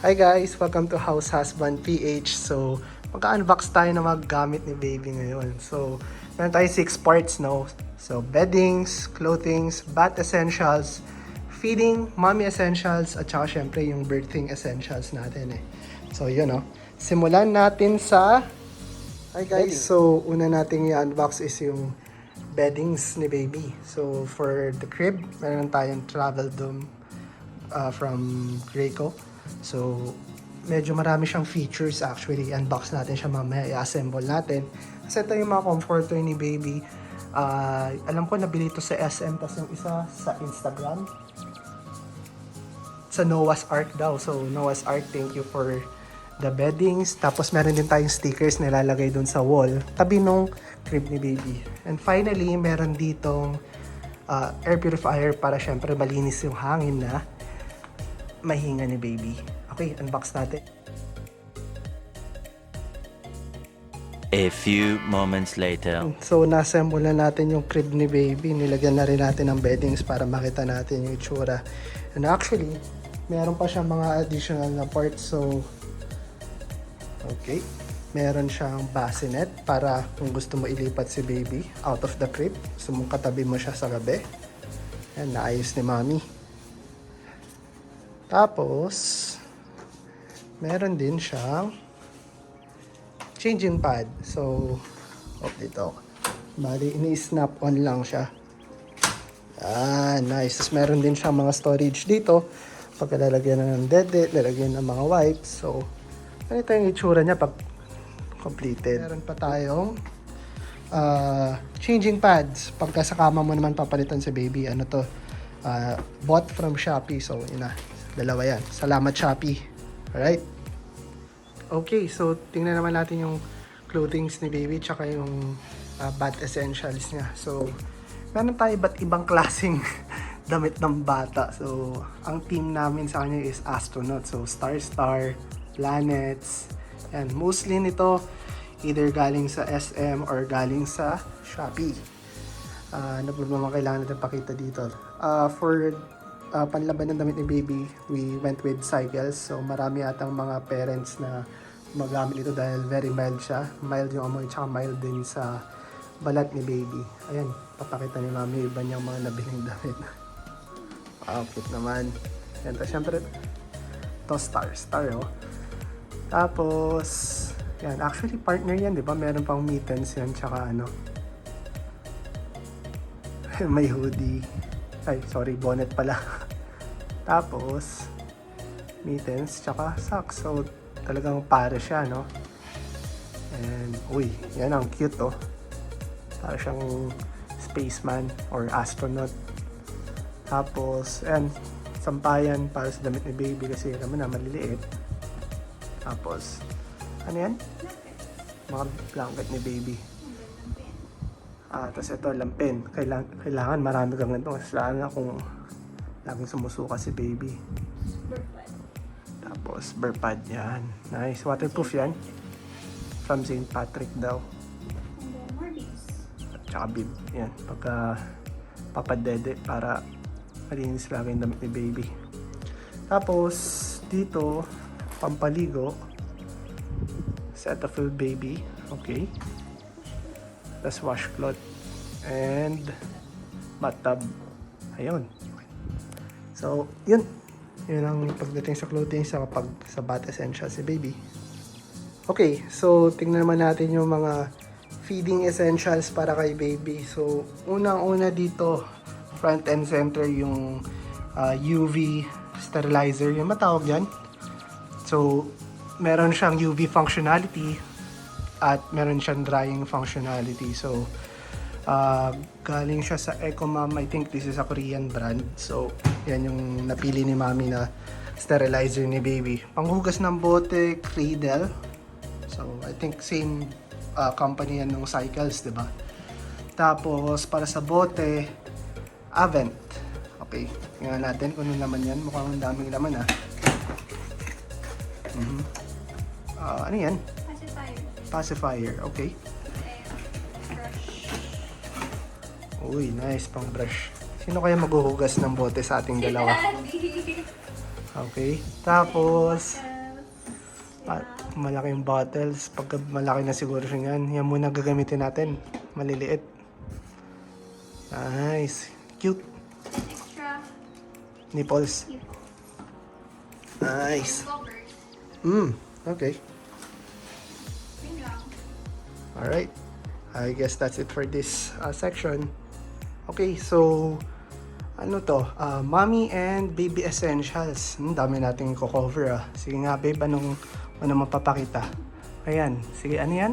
Hi guys! Welcome to House Husband PH. So, magka-unbox tayo ng mga gamit ni baby ngayon. So, meron tayo 6 parts, no? So, beddings, clothings, bath essentials, feeding, mommy essentials, at saka syempre yung birthing essentials natin eh. So, yun no? Simulan natin sa... Hi guys! Bedding. So, una nating i-unbox is yung beddings ni baby. So, for the crib, meron tayong travel dome from Graco. So, medyo marami siyang features actually. Unbox natin siya mamaya, i-assemble natin. Kasi ito yung mga comforter ni baby. Alam ko nabili ito sa SM, tapos yung isa sa Instagram. Sa Noah's Ark daw. So, Noah's Ark, thank you for the beddings. Tapos meron din tayong stickers na ilalagay dun sa wall, tabi nung crib ni baby. And finally, meron ditong air purifier para syempre malinis yung hangin na mahinga ni baby. Okay, unbox natin. A few moments later. So, na-assemble na natin yung crib ni baby. Nilagyan na rin natin ng beddings para makita natin yung itsura. And actually, meron pa siyang mga additional na parts. So, okay. Meron siyang bassinet para kung gusto mo ilipat si baby out of the crib. Gusto mong katabi mo siya sa gabi. Yan, naayos ni mommy. Tapos, meron din siyang changing pad. So, dito. Bali, ini-snap on lang siya. Nice. Tapos, meron din siyang mga storage dito. Pagkalalagyan na ng dede, lalagyan ng mga wipes. So, ganito yung itsura niya pag completed. Meron pa tayong changing pads. Pagka sa kama mo naman papalitan si baby. Ano to? Bought from Shopee. So, yun na. Dalawa yan. Salamat Shopee. Alright? Okay, so tingnan naman natin yung clothings ni baby tsaka yung bath essentials niya. So, meron tayo iba't ibang klaseng damit ng bata. So, ang team namin sa kanya is astronaut. So, star, planets. And mostly nito, either galing sa SM or galing sa Shopee. Ano pa naman kailangan natin pakita dito? For panlaban ng damit ni baby, we went with cycles. So, marami atang mga parents na magamit ito dahil very mild siya. Mild yung amoy, tsaka mild din sa balat ni baby. Ayan, papakita ni mami iba niyang mga nabiling damit. Cute naman. Yan, syempre, to star, oh. Tapos, yan, actually partner yan, di ba? Meron pang mittens yan, tsaka ano, may hoodie. Ay, sorry, bonnet pala. Tapos, mittens, tsaka socks. So, talagang para siya, no? And, uy, yan ang cute, oh. Para siyang spaceman or astronaut. Tapos, ayan, sampayan para sa damit ni baby kasi naman na maliliit. Tapos, ano yan? Mga blanket ni baby. Tapos ito, lampin. Kailangan marami kang ganito. Lalo na kung laging sumusuka si baby. Tapos, burpad yan. Nice. Waterproof yan. From St. Patrick daw. At saka bib. Yan. Pagka papadede para malinis lagi yung damit ni baby. Tapos, dito, pampaligo. Cetaphil baby. Okay. Tapos washcloth and bathtub. Ayun. So, yun. Yun ang pagdating sa clothing sa bath essentials si baby. Okay, so tingnan naman natin yung mga feeding essentials para kay baby. So, unang-una dito, front and center yung UV Sterilizer. Yung matawag yan. So, meron siyang UV functionality at meron siyang drying functionality. So, galing siya sa EcoMom. I think this is a Korean brand. So, yan yung napili ni mami na sterilizer ni baby. Panghugas ng bote, Cradle. So, I think same company yan ng Cycles, diba? Tapos, para sa bote, Avent. Okay, tingnan natin kung ano naman yan. Mukhang daming laman, ha? Ano yan? Pacifier, okay. Uy, nice pang brush. Sino kaya maghuhugas ng bote sa ating dalawa? Okay. Tapos, Malaking bottles. Pag malaki na siguro siya yan, yan muna gagamitin natin. Maliliit. Nice. Cute. Extra Nipples. nipple. Nice. Covers. Okay. Yun lang. Alright. I guess that's it for this section. Okay, so ano to? Mommy and baby essentials. Dami nating i-cover. Sige nga babe, anong mapapakita? Ayan. Sige, ano yan?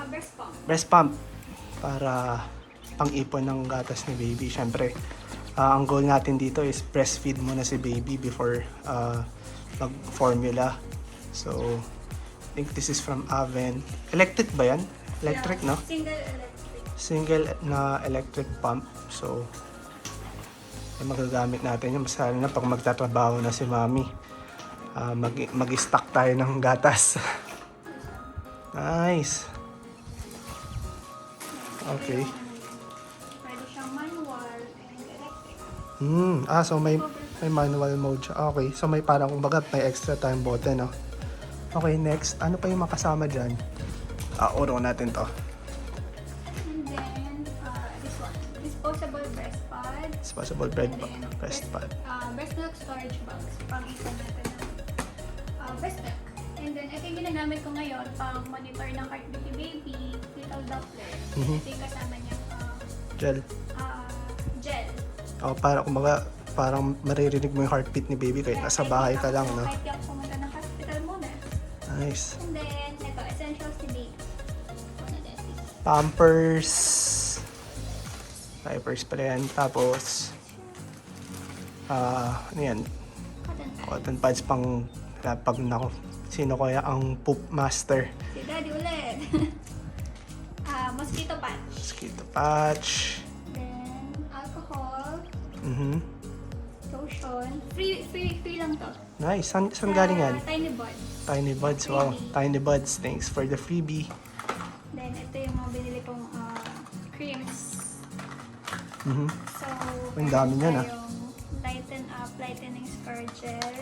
Breast pump. Breast pump. Para pang-ipon ng gatas ni baby. Siyempre, ang goal natin dito is breastfeed muna si baby before mag-formula. So, I think this is from Avent. Electric ba yan? Electric, Yeah, no? Single electric. Single na electric pump. So, ay magagamit natin yun. Basta na pag magtatrabaho na si mami, mag-stock tayo ng gatas. Nice. Okay. Pwede siyang manual and electric. So may manual mode siya. Okay. So may parang kumbaga may extra time button, no? Okay, next. Ano pa yung makasama dyan? Uro natin to. And then, this one. Disposable breast pad. Disposable breast pad. Breast milk storage box. Pang-isa natin ng breast milk. And then, ito yung ginagamit ko ngayon pang monitor ng heartbeat ni baby, fetal Doppler. Ito yung kasama niyang Gel. gel. Para kumbaga parang maririnig mo yung heartbeat ni baby kahit nasa bahay ka lang, no? Kahit yung pumunta ng hospital muna. Nice. And then, ito, essentials ni baby. Ano din? Pampers. Diapers pala yan. Tapos, ano yan? Cotton pad. Cotton pads pang pag nako. Sino kaya ang poop master? Si daddy ulit. Mosquito patch. Mosquito patch. Then, alcohol. Lotion. Free lang to. Nice. Saan galing yan? Tiny buds. Tiny buds. Wow. Tiny buds. Thanks for the freebie. Then, ito yung mga binili kong creams. So, Ang dami niyan, Lighten up, lightening scar gel.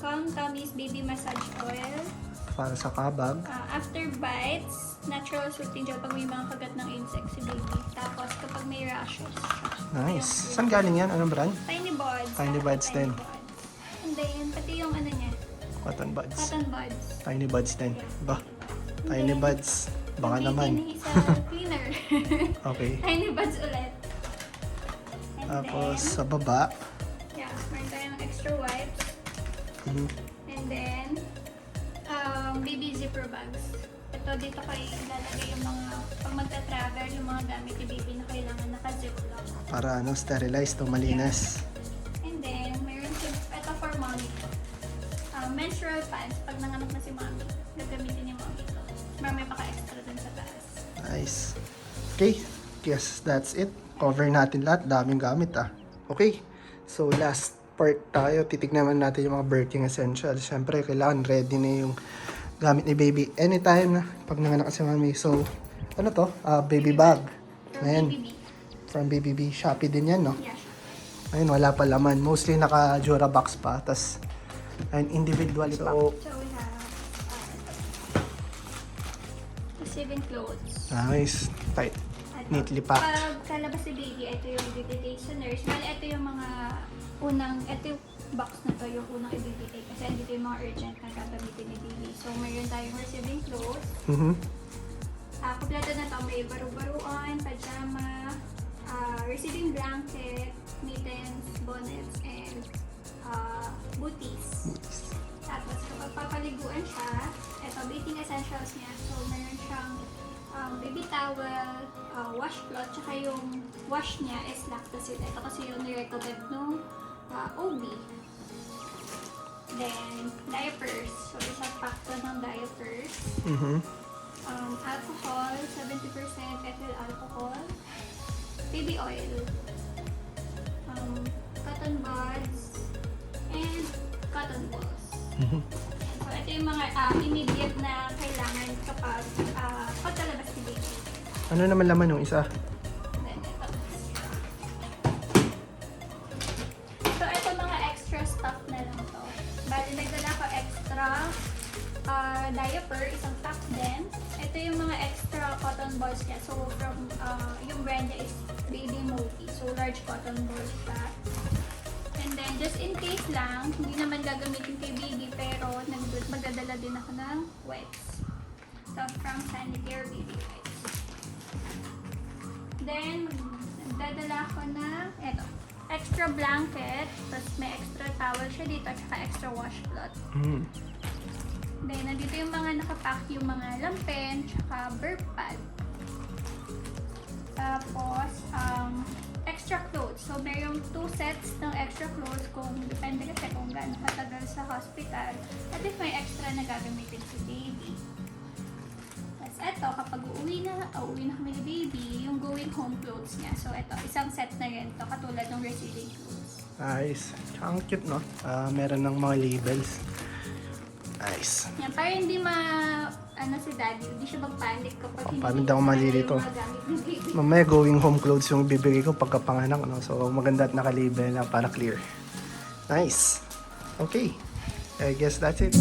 Calm Tummies baby massage oil. Para sa kabag. After bites, natural soothing gel pag may mga kagat ng insects si baby. Tapos, kapag may rashes. Nice. Saan galing yan? Anong brand? Tiny buds. Tiny buds din. And then, pati yung ano niya, Cotton buds. cotton buds. Tiny buds din. Ba? Tiny buds. Baka naman. Isa cleaner. Okay. Tiny buds ulit. And Tapos then, sa baba. yeah, meron tayong extra wipes. And then, baby zipper bags. Ito, dito kayo ilalagay yung mga, pag magta-travel, yung mga gamit ni baby na kailangan naka-zip lang. Para sterilize to malinis. And then, mayroon ito for mommy. Menstrual pads, pag nanganak na si mommy, gagamitin ni mommy ito. May paka-extra dun sa taas. Nice. Okay. Yes, that's it. Cover natin lahat. Daming gamit Okay. So, last part tayo. Titignan natin yung mga birthing essentials. Siyempre, kailangan ready na yung gamit ni baby. Anytime na pag nanganak si mami. So, ano to? Baby bag. From Ayan. BBB. From BBB. Shopee din yan, no? Yeah. Ayun, wala pa laman. Mostly naka-Jura box pa. Tapos, ayun, individually pa. So, So, we have receiving clothes. nice. Tight. At Neatly packed. Pag kalabas si baby, ito yung ibibigay sa nurse. Bali, ito yung mga ito yung box na to, yung unang ibibigay. Kasi andito yung mga urgent na gagamitin ni baby. So, mayroon tayong receiving clothes. Kompleto na to. May baru-baruan, pajama, receiving blanket, mittens, bonnets, and booties. Tapos, kapag papaliguan siya, ito, bathing essentials niya. So, mayroon siyang baby towel, washcloth, tsaka yung wash niya is lactacid. Ito kasi yung nirecommend nung OB. Then, diapers. So, isang pack to ng diapers. Alcohol, 70% ethyl alcohol. Baby oil. Cotton buds. And cotton balls. So, ito yung mga immediate na kailangan kapag pagkalabas ni baby. Ano naman laman yung isa? Then, ito. So, ito mga extra stuff na lang to. Bali, nagdala ko extra cotton balls niya. So, from, yung brand niya is Baby Mobi. So, large cotton balls siya. And then, just in case lang, hindi naman gagamitin kay baby, pero magdadala din ako ng wipes. So, from Sanitaire Baby Wipes. Then, magdadala ako ng, eto, extra blanket, tapos may extra towel siya dito, at saka extra washcloth. Then, nandito yung mga nakapack, yung mga lampen, tsaka burp pad. Tapos, extra clothes. So, mayroong 2 sets ng extra clothes kung depende kasi kung gaano katagal sa hospital. At if may extra na gagamitin si baby. Tapos, eto, kapag uuwi na kami ni baby, yung going home clothes niya. So, eto, isang set na rin to, katulad ng receiving clothes. Nice. Ang cute, no? Meron ng mga labels. Nice. Yan, para hindi si daddy, hindi siya mag-panic kapag Paano hindi ako malilito? yung mga gamit ni baby. Mamaya going home clothes yung bibigay ko pagkapanganak, no? So maganda at naka-label na para clear. Nice. Okay. I guess that's it.